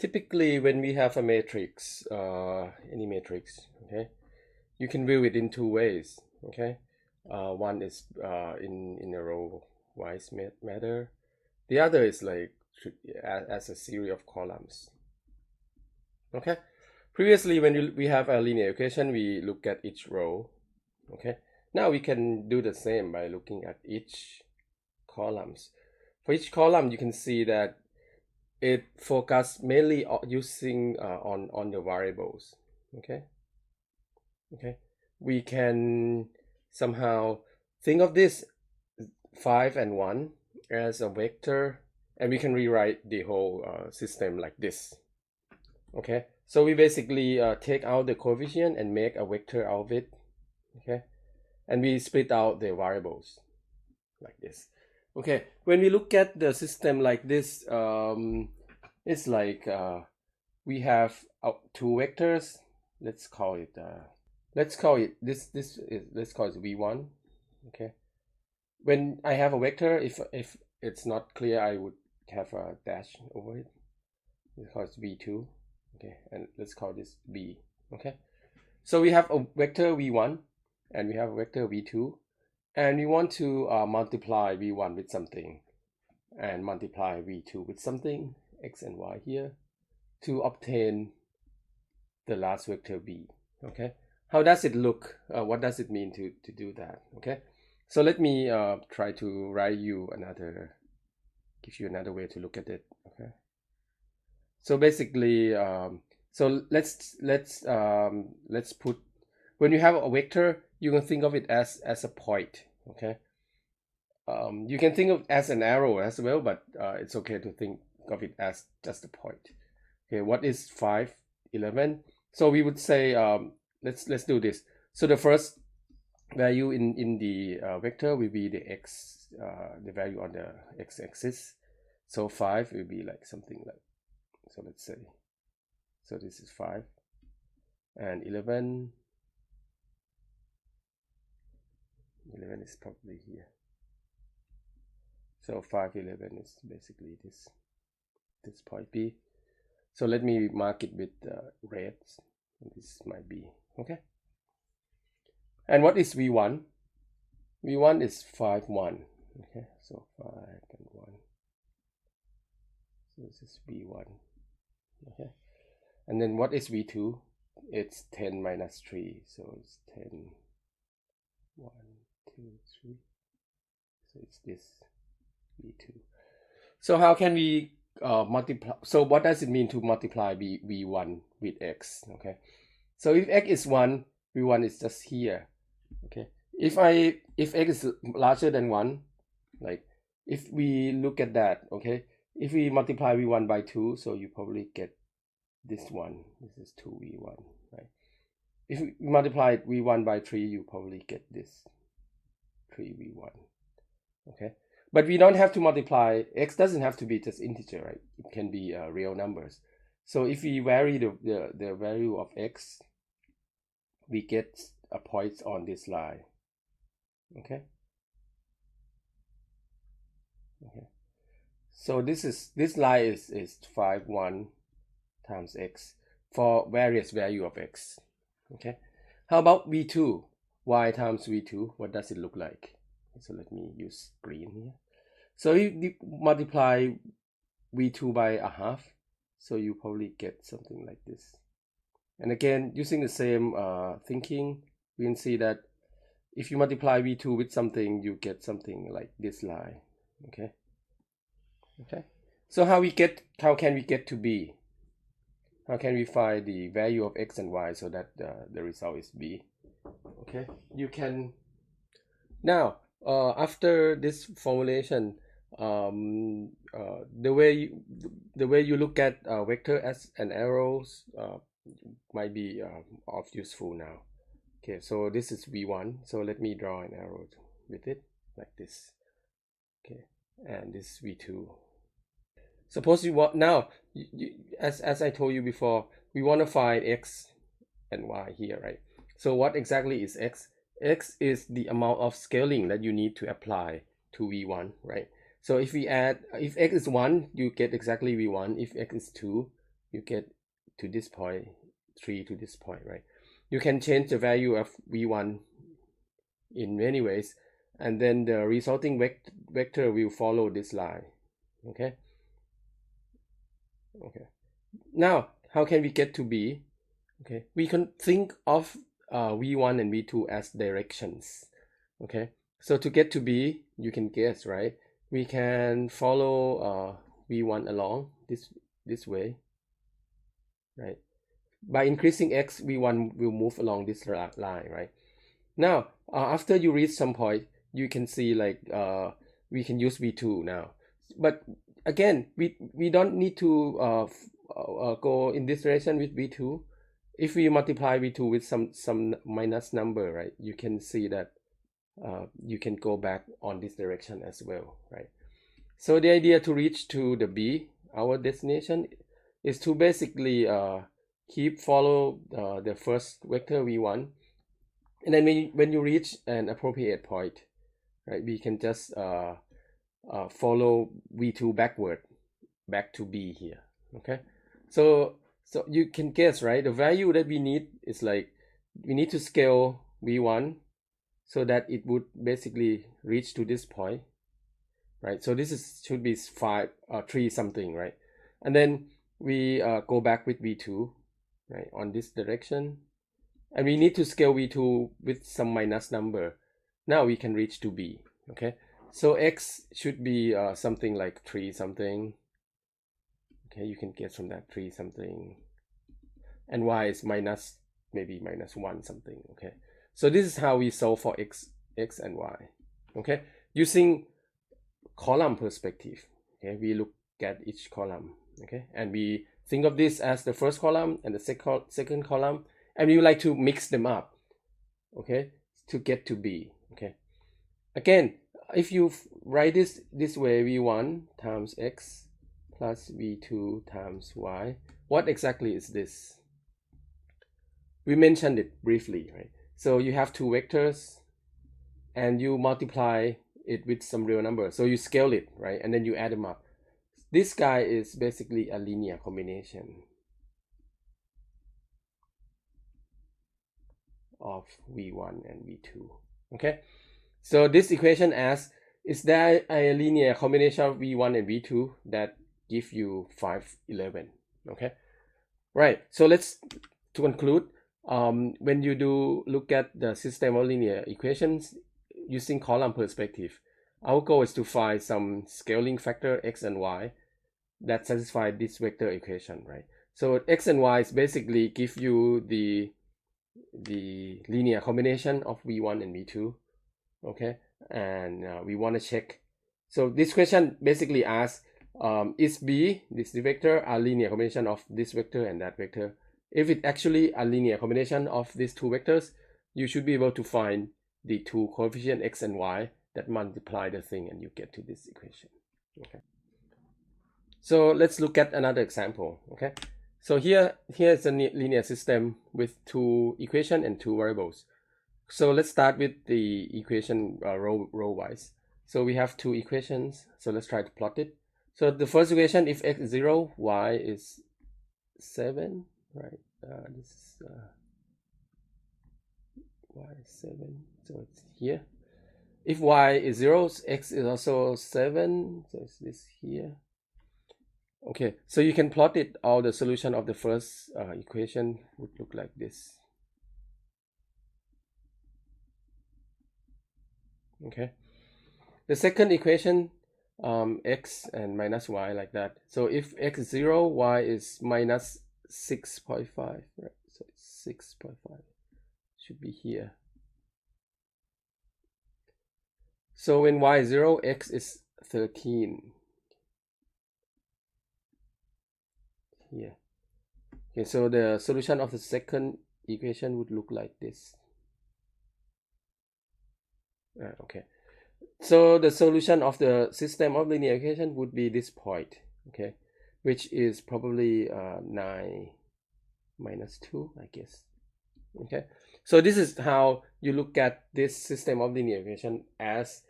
Typically, when we have a matrix, any matrix, okay, you can view it in two ways, okay. One is in a row-wise matter. The other is like as a series of columns, okay. Previously, when we have a linear equation, we look at each row, okay. Now we can do the same by looking at each columns. For each column, you can see that it focuses mainly using on the variables, okay. We can somehow think of this 5 and 1 as a vector, and we can rewrite the whole system like this, okay. So we basically take out the coefficient and make a vector out of it, okay, and we split out the variables like this. Okay, when we look at the system like this, it's like we have two vectors. Let's call it let's call it let's call it v1. Okay, when I have a vector, if it's not clear, I would have a dash over it. Let's call it v2. Okay, and let's call this b. Okay, so we have a vector v1 and we have a vector v2, and we want to multiply v1 with something and multiply v2 with something, x and y here, to obtain the last vector b. Okay, how does it look? What does it mean to do that? Okay, so let me try to give you another way to look at it. Okay, so basically so let's put, when you have a vector, you can think of it as a point. Okay, you can think of it as an arrow as well, but it's okay to think of it as just a point. Okay, what is 5, 11? So we would say let's do this. So the first value in the vector will be the x, the value on the x-axis. So 5 will be like something like, so let's say, so this is 5, and 11 is probably here. So 5, 11 is basically this point B. So let me mark it with red. This might be okay. And what is v1? v1 is 5, 1. Okay, so 5 and 1. So this is v1. Okay, and then what is v2? It's 10 minus 3. So it's 10, 1, 2, 3. So it's this v2. So how can we multiply? So what does it mean to multiply v1 with x? Okay, so if x is 1, v1 is just here. Okay, if x is larger than 1, like if we look at that, okay, if we multiply v1 by 2, so you probably get this one. This is 2v1, right? If we multiply v1 by 3, you probably get this 3v1. Okay, but we don't have to multiply. X doesn't have to be just integer, right? It can be real numbers. So if we vary the value of x, we get a point on this line. Okay, so this line is 5, 1 times x for various value of x. Okay, how about v2? Y times v2, what does it look like? So let me use green here. So if you multiply v2 by a half, so you probably get something like this. And again, using the same thinking, we can see that if you multiply v2 with something, you get something like this line. Okay, so how can we get to b? How can we find the value of x and y so that the result is b? Okay, you can now after this formulation, the way you look at vector as an arrows might be of useful now. Okay, so this is v1, so let me draw an arrow with it like this. Okay, and this v2. Suppose you want now, as I told you before, we want to find x and y here, right? So what exactly is x? X is the amount of scaling that you need to apply to v1, right? So if we add, if x is 1, you get exactly v1. If x is 2, you get to this point, 3 to this point, right? You can change the value of v1 in many ways, and then the resulting vector will follow this line. Okay. Now, how can we get to b? Okay, we can think of v1 and v2 as directions. Okay, so to get to b, you can guess, right? We can follow v1 along this way, right? By increasing x, v1 will move along this line, right? Now, after you reach some point, you can see like we can use v2 now. But again, we don't need to go in this direction with v2. If we multiply v2 with some minus number, right, you can see that you can go back on this direction as well, right? So the idea to reach to the b, our destination, is to basically follow the first vector v1, and then when you reach an appropriate point, right, we can just follow v2 backward back to b here. Okay, so you can guess, right? The value that we need is like, we need to scale v1 so that it would basically reach to this point, right? So this should be 3 something, right? And then we go back with v2, right, on this direction, and we need to scale v2 with some minus number. Now we can reach to b. Okay, so x should be something like 3 something. Okay, you can get from that 3 something, and y is maybe minus 1 something. Okay, so this is how we solve for x and y. Okay, using column perspective. Okay, we look at each column. Okay, and we think of this as the first column and the second column, and we would like to mix them up, okay, to get to b. Okay, again, if you write this way, v1 times x plus v2 times y, what exactly is this? We mentioned it briefly, right? So you have two vectors and you multiply it with some real number, so you scale it, right, and then you add them up. This guy is basically a linear combination of v1 and v2. Okay, so this equation asks, is there a linear combination of v1 and v2 that give you 5, 11? Okay, right, so let's to conclude, when you do look at the system of linear equations using column perspective, our goal is to find some scaling factor x and y that satisfy this vector equation, right? So x and y is basically give you the linear combination of v1 and v2. Okay, and we want to check. So this question basically asks, is b, this vector, a linear combination of this vector and that vector? If it's actually a linear combination of these two vectors, you should be able to find the two coefficients x and y that multiply the thing, and you get to this equation. Okay, so let's look at another example. Okay, so here is a linear system with two equations and two variables. So let's start with the equation row wise. So we have two equations, so let's try to plot it. So the first equation, if x is 0, y is 7, right? This is y is 7, so it's here. If y is 0, x is also 7, so it's this here. Okay, so you can plot it. All the solution of the first equation would look like this. Okay, the second equation, x and minus y, like that. So if x is 0, y is minus 6.5, right? So it's 6.5, should be here. So when y is 0, x is 13 here. Okay, so the solution of the second equation would look like this. Okay, so the solution of the system of linear equation would be this point, okay, which is probably 9 minus 2, I guess. Okay, so this is how you look at this system of linear equation as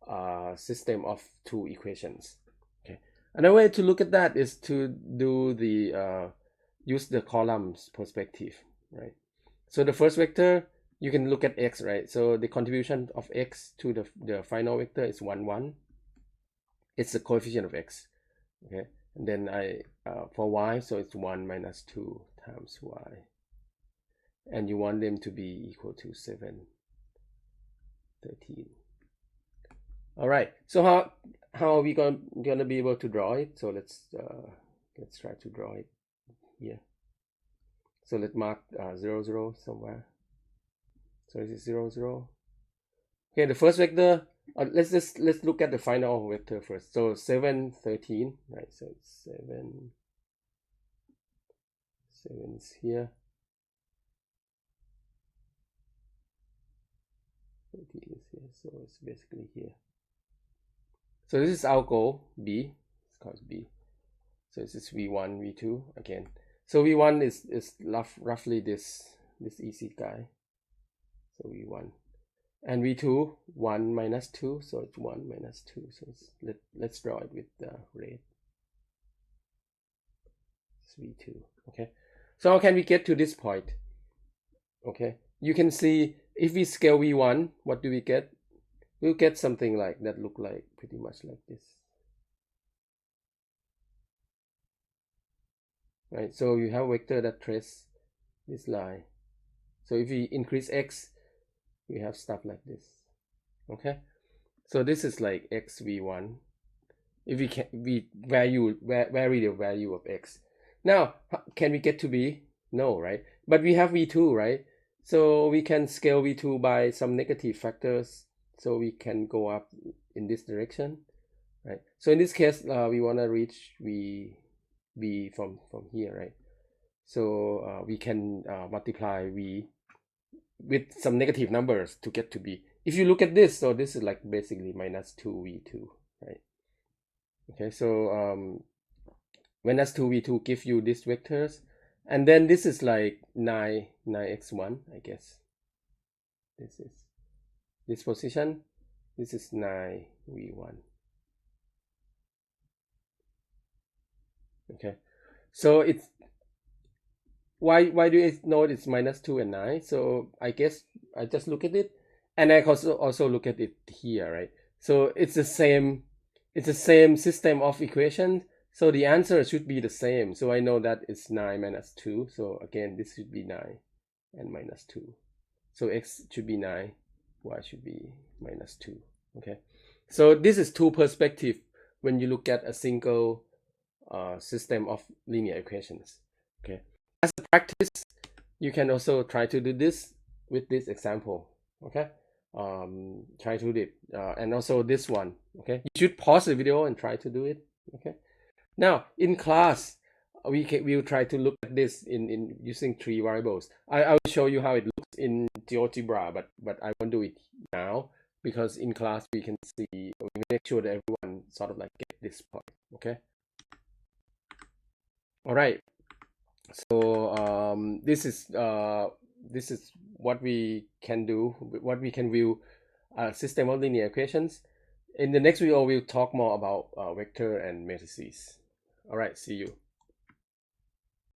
a system of two equations. Okay, Another way to look at that is to do the use the columns perspective, right? So the first vector, you can look at x, right? So the contribution of x to the final vector is 1, 1. It's the coefficient of x, okay? And then for y, so it's 1 minus 2 times y. And you want them to be equal to 7, 13. All right, so how are we gonna be able to draw it? So let's try to draw it here. So let's mark 0, 0 somewhere. So this is 0, 0. Okay, the first vector, let's look at the final vector first. So 7, 13, right? So it's 7 is here. 13 is here, so it's basically here. So this is our goal, B. It's called B. So this is V1, V2 again. So V1 is roughly this easy guy. So V1. And V2, 1 minus 2, so it's 1 minus 2. So let's draw it with the red. It's V2, okay? So how can we get to this point? Okay, you can see if we scale V1, what do we get? We'll get something like that, look like pretty much like this. Right, so you have a vector that traces this line. So if we increase x, we have stuff like this. Okay, so this is like x v1. If we vary the value of x. Now, can we get to b? No, right? But we have v2, right? So we can scale v2 by some negative factors, so we can go up in this direction, right? So in this case, we want to reach v from here, right? So we can multiply v with some negative numbers to get to b. If you look at this, so this is like basically minus 2v2, right? Okay, so minus 2v2 give you these vectors, and then this is like 9x1, I guess. This is this position. This is 9v1. Okay, so it's why do you know it's minus 2 and 9? So I guess I just look at it, and I also look at it here, right? So it's the same system of equations, so the answer should be the same. So I know that it's 9 minus 2, so again this should be 9 and minus 2. So x should be 9, y should be minus 2. Okay, so this is two perspective when you look at a single system of linear equations. Okay, as a practice, you can also try to do this with this example. Okay, try to do it, and also this one. Okay, you should pause the video and try to do it. Okay, now in class we'll try to look at this in using 3 variables. I will show you how it looks in GeoGebra, but I won't do it now because in class we can see, we make sure that everyone sort of like get this point. Okay, all right. So this is what we can do, what we can view system of linear equations. In the next video, we'll talk more about vector and matrices. All right, see you.